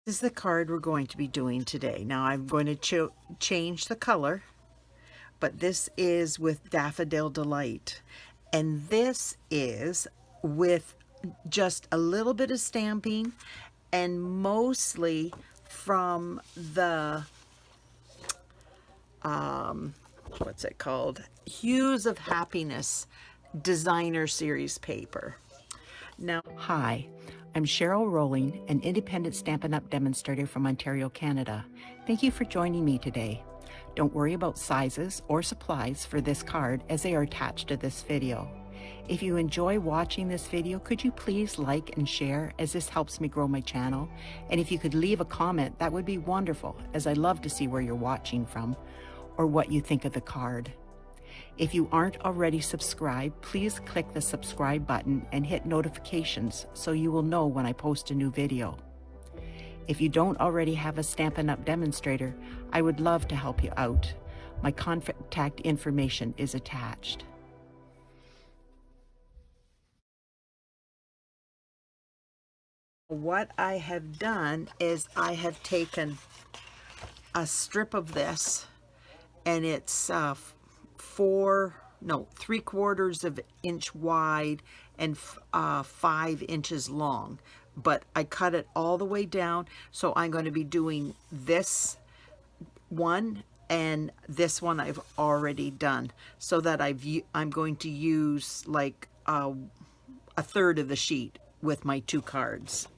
This is the card we're going to be doing today. Now I'm going to change the color, but this is with Daffodil Delight. And this is with just a little bit of stamping and mostly from the, what's it called? Hues of Happiness Designer Series paper. Now, hi, I'm Cheryl Rowling, an independent Stampin' Up! Demonstrator from Ontario, Canada. Thank you for joining me today. Don't worry about sizes or supplies for this card as they are attached to this video. If you enjoy watching this video, could you please like and share as this helps me grow my channel? And if you could leave a comment, that would be wonderful, as I love to see where you're watching from or what you think of the card. If you aren't already subscribed, please click the subscribe button and hit notifications so you will know when I post a new video. If you don't already have a Stampin' Up! Demonstrator, I would love to help you out. My contact information is attached. What I have done is I have taken a strip of this, and it's 3/4 of an inch wide and 5 inches long, but I cut it all the way down. So I'm going to be doing this one, and this one I've already done, so that I'm going to use like a third of the sheet with my two cards.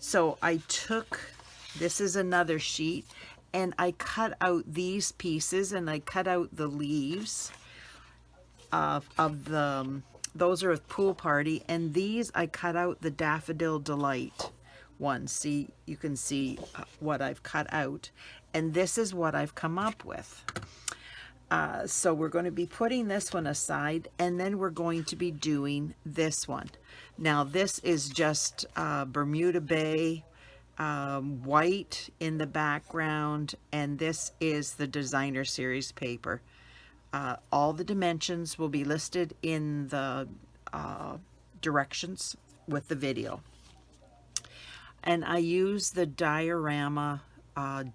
So I took, this is another sheet, and I cut out these pieces, and I cut out the leaves of the, those are a pool party, and these I cut out the Daffodil Delight ones. See, you can see what I've cut out, and this is what I've come up with. So we're going to be putting this one aside, and then we're going to be doing this one. Now this is just Bermuda Bay white in the background, and this is the designer series paper. All the dimensions will be listed in the directions with the video. And I use the Diorama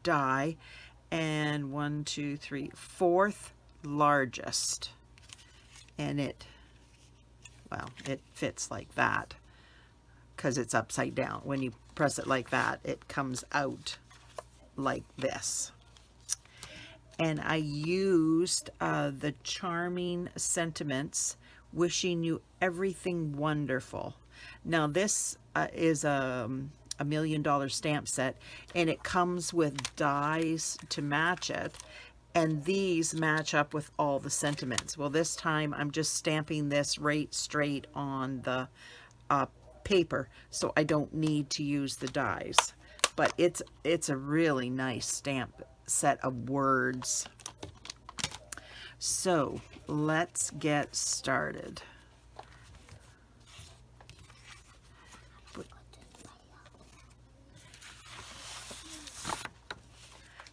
die, and 1, 2, 3, 4th largest, and it fits like that because it's upside down. When you press it like that, it comes out like this. And I used the Charming Sentiments, wishing you everything wonderful. Now this is a $1 million stamp set, and it comes with dies to match it, and these match up with all the sentiments. Well, this time I'm just stamping this right straight on the paper, so I don't need to use the dies. But it's a really nice stamp set of words. So let's get started.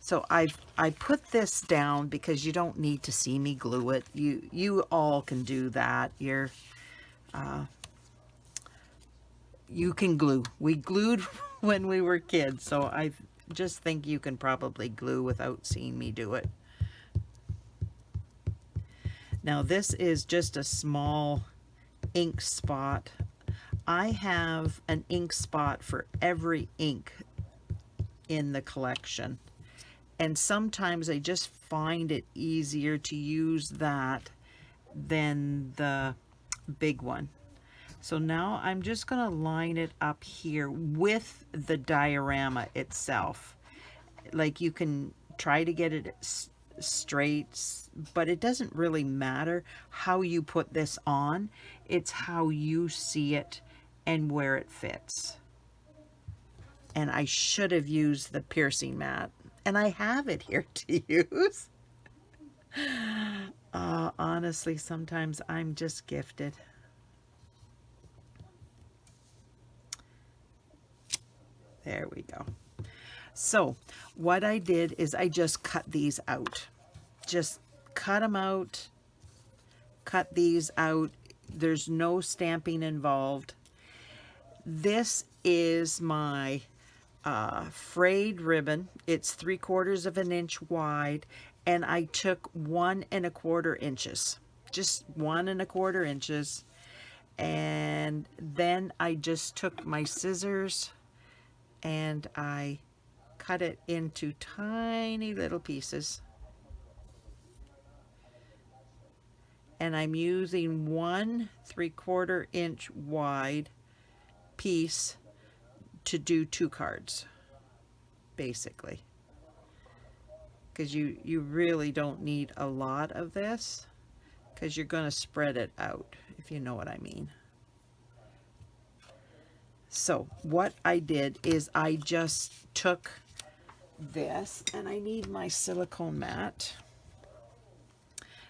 So I put this down because you don't need to see me glue it. You all can do that. You can glue. We glued when we were kids, so I just think you can probably glue without seeing me do it. Now this is just a small ink spot. I have an ink spot for every ink in the collection, and sometimes I just find it easier to use that than the big one. So now I'm just going to line it up here with the diorama itself. Like, you can try to get it straight, but it doesn't really matter how you put this on. It's how you see it and where it fits. And I should have used the piercing mat, and I have it here to use. Honestly, sometimes I'm just gifted. There we go. So what I did is I just cut these out. Just cut them out. Cut these out. There's no stamping involved. This is my frayed ribbon. It's 3/4 of an inch wide, and I took 1¼ inches, just 1¼ inches. And then I just took my scissors and I cut it into tiny little pieces. And I'm using 1¾ inch wide piece to do 2 cards, basically. Because you really don't need a lot of this, because you're going to spread it out, if you know what I mean. So what I did is I just took this, and I need my silicone mat,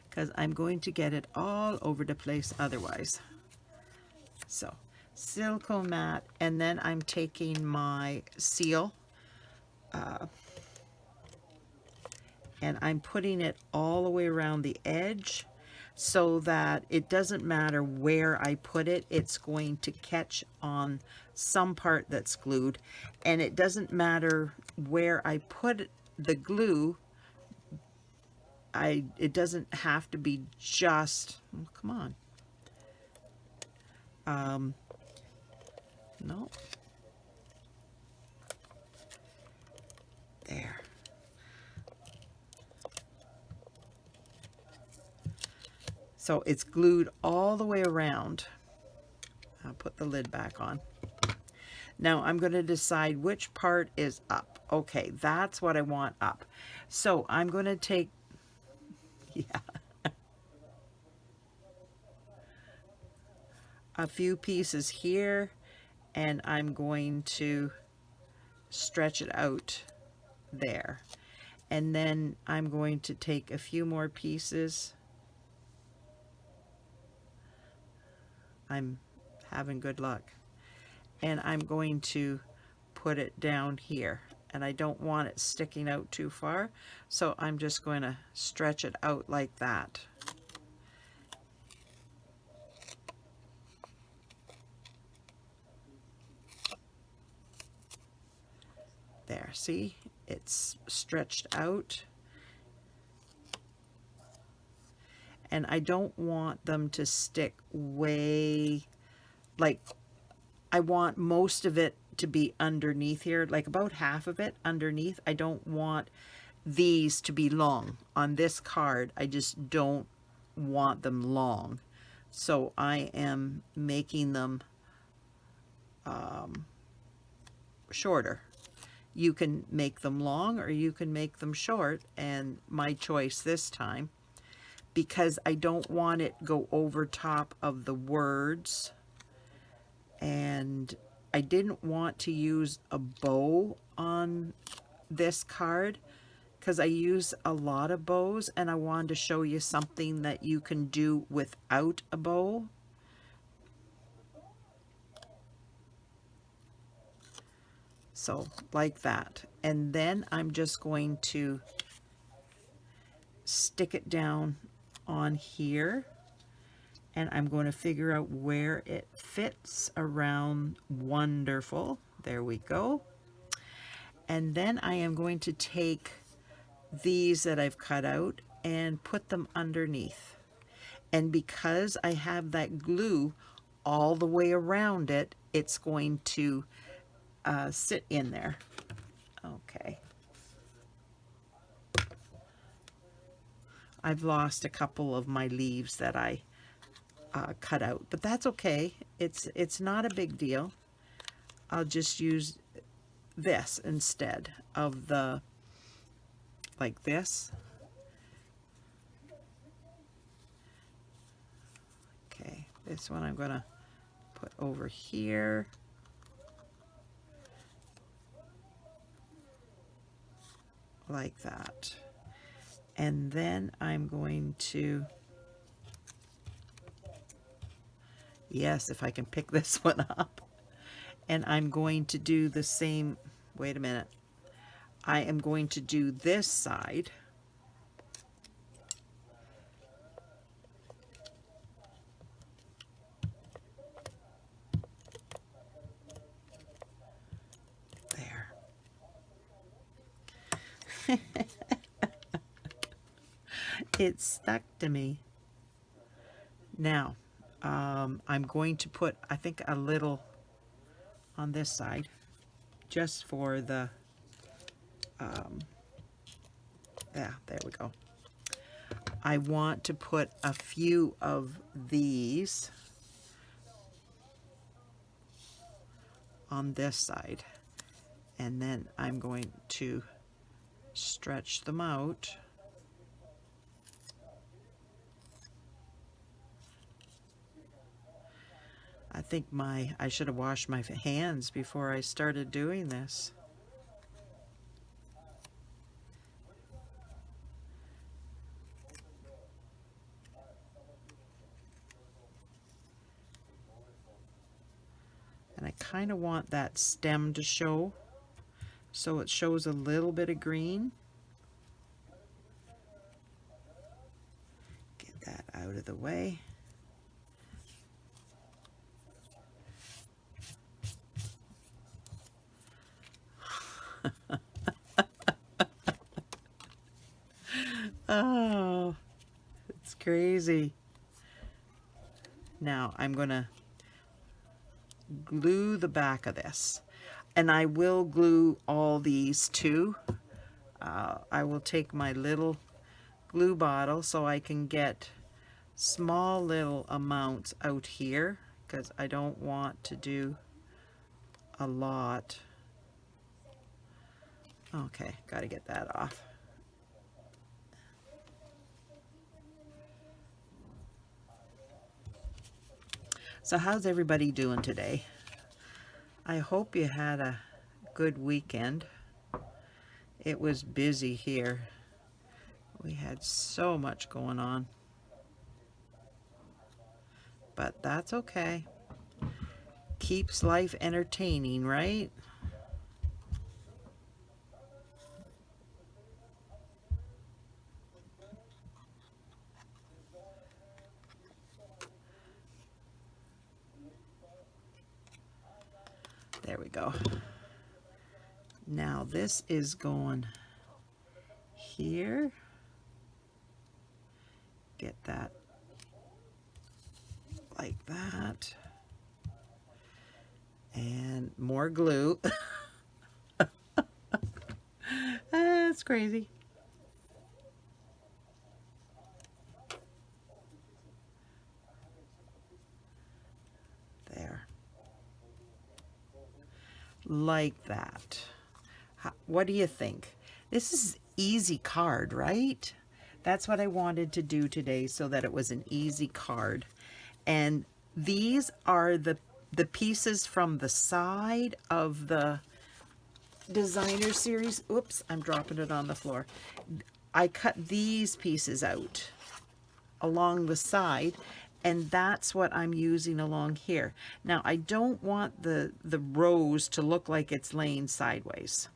because I'm going to get it all over the place otherwise. So silicone mat, and then I'm taking my seal, and I'm putting it all the way around the edge so that it doesn't matter where I put it, it's going to catch on some part that's glued. And it doesn't matter where I put the glue, it doesn't have to be just, oh, come on. No. There. So it's glued all the way around. I'll put the lid back on. Now I'm going to decide which part is up. Okay, that's what I want up. So I'm going to take, a few pieces here, and I'm going to stretch it out there. And then I'm going to take a few more pieces. I'm having good luck. And I'm going to put it down here. And I don't want it sticking out too far, so I'm just going to stretch it out like that. There, see? It's stretched out. And I don't want them to stick way, like, I want most of it to be underneath here, like about half of it underneath. I don't want these to be long. On this card, I just don't want them long. So I am making them shorter. You can make them long or you can make them short, and my choice this time, because I don't want it go over top of the words, and I didn't want to use a bow on this card because I use a lot of bows, and I wanted to show you something that you can do without a bow. So like that, and then I'm just going to stick it down on here, and I'm going to figure out where it fits around. Wonderful. There we go. And then I am going to take these that I've cut out and put them underneath. And because I have that glue all the way around it, it's going to sit in there. Okay. I've lost a couple of my leaves that I cut out, but that's okay. It's not a big deal. I'll just use this instead of the, like this. Okay, this one I'm gonna put over here. Like that. And then I'm going to, yes, if I can pick this one up, and I'm going to do the same, wait a minute, I am going to do this side. There. It stuck to me. Now, I'm going to put, I think, a little on this side, just for the, yeah, there we go. I want to put a few of these on this side, and then I'm going to stretch them out. I think I should have washed my hands before I started doing this. And I kind of want that stem to show, so it shows a little bit of green. Get that out of the way. Oh, it's crazy. Now I'm going to glue the back of this, and I will glue all these too. I will take my little glue bottle so I can get small little amounts out here, because I don't want to do a lot. Okay, got to get that off. So how's everybody doing today? I hope you had a good weekend. It was busy here. We had so much going on. But that's okay. Keeps life entertaining, right? There we go. Now this is going here. Get that like that. And more glue. That's crazy. There. Like that. What do you think? This is easy card, right? That's what I wanted to do today, so that it was an easy card. And these are the pieces from the side of the designer series. Oops, I'm dropping it on the floor. I cut these pieces out along the side, and that's what I'm using along here. Now, I don't want the rose to look like it's laying sideways.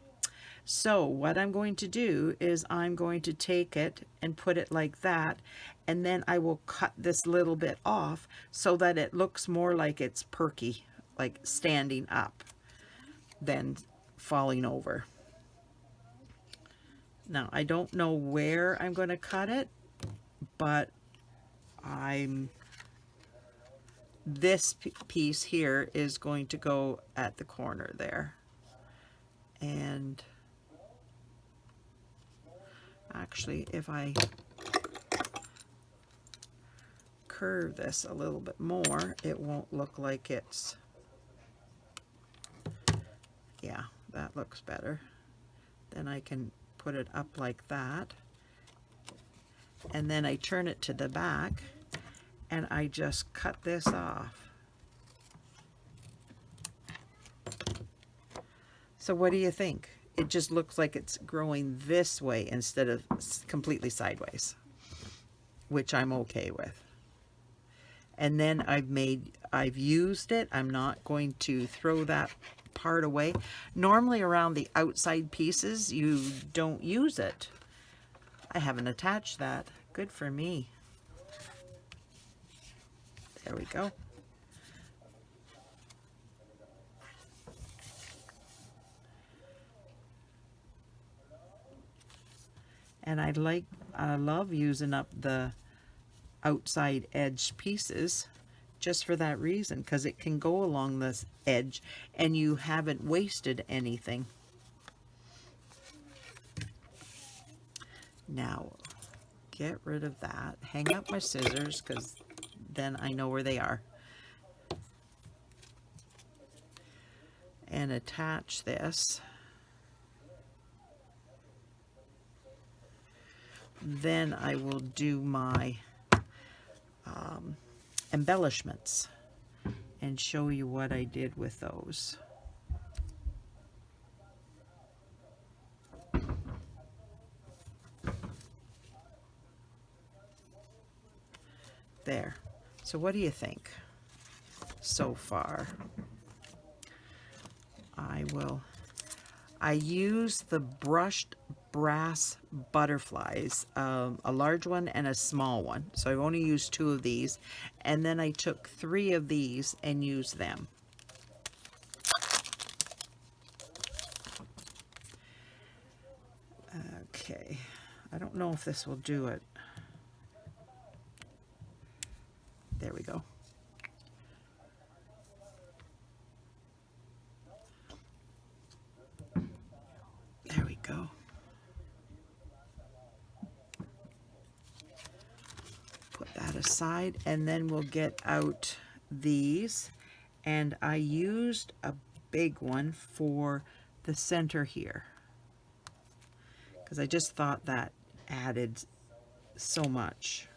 So what I'm going to do is I'm going to take it and put it like that, and then I will cut this little bit off so that it looks more like it's perky, like standing up than falling over. Now, I don't know where I'm going to cut it, but this piece here is going to go at the corner there. And actually, if I curve this a little bit more, it won't look like it's, yeah, that looks better. Then I can put it up like that. And then I turn it to the back, and I just cut this off. So what do you think? It just looks like it's growing this way instead of completely sideways, which I'm okay with. And then I've used it. I'm not going to throw that part away. Normally around the outside pieces, you don't use it. I haven't attached that. Good for me. There we go. And I love using up the outside edge pieces just for that reason, because it can go along this edge and you haven't wasted anything. Now, get rid of that. Hang up my scissors because then I know where they are. And attach this. Then I will do my embellishments and show you what I did with those. There. So what do you think so far? I use the brushed brass butterflies, a large one and a small one. So I've only used 2 of these, and then I took 3 of these and used them. Okay, I don't know if this will do it. There we go. There we go. Put that aside, and then we'll get out these. And I used a big one for the center here, because I just thought that added so much.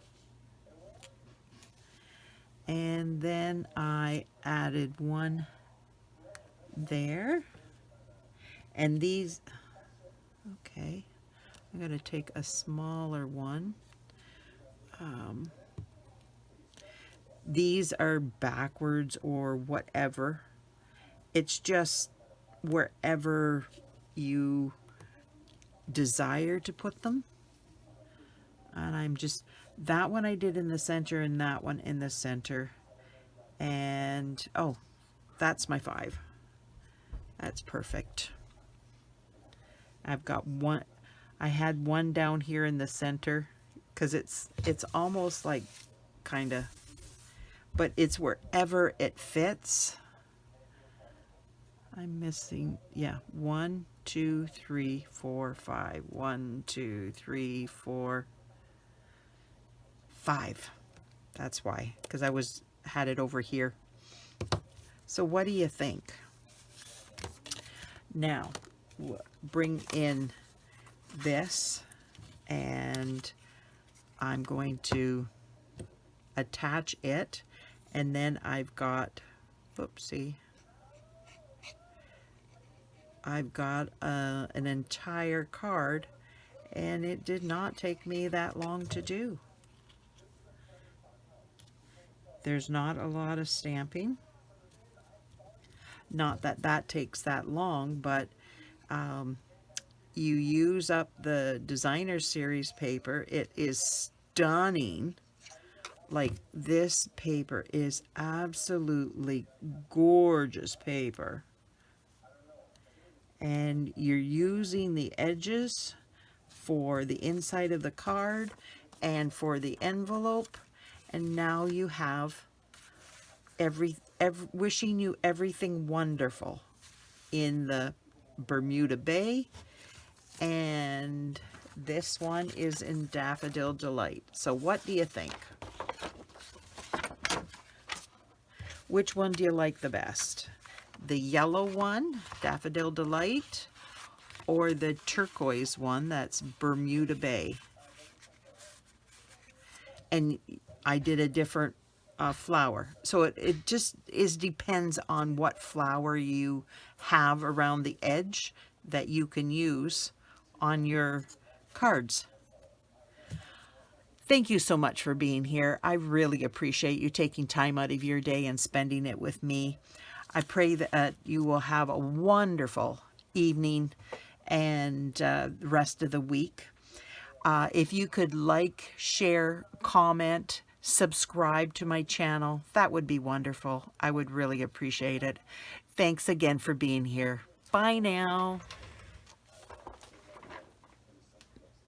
And then I added one there. And these, okay, I'm going to take a smaller one. These are backwards or whatever. It's just wherever you desire to put them. And I'm just, that one I did in the center and that one in the center. And, oh, that's my 5. That's perfect. I've got one, I had one down here in the center because it's almost like kind of, but it's wherever it fits. I'm missing, yeah, 1, 2, 3, 4, 5. 1, 2, 3, 4, 5. That's why, because I had it over here. So what do you think? Now, bring in this, and I'm going to attach it, and then I've got, whoopsie, I've got an entire card, and it did not take me that long to do. There's not a lot of stamping. Not that that takes that long, but you use up the designer series paper. It is stunning. Like, this paper is absolutely gorgeous paper. And you're using the edges for the inside of the card and for the envelope. And now you have wishing you everything wonderful in the Bermuda Bay. And this one is in Daffodil Delight. So what do you think? Which one do you like the best? The yellow one, Daffodil Delight, or the turquoise one, that's Bermuda Bay? And I did a different flower. So it just depends on what flower you have around the edge that you can use on your cards. Thank you so much for being here. I really appreciate you taking time out of your day and spending it with me. I pray that you will have a wonderful evening and the rest of the week. If you could like, share, comment, subscribe to my channel, that would be wonderful. I would really appreciate it. Thanks again for being here. Bye now.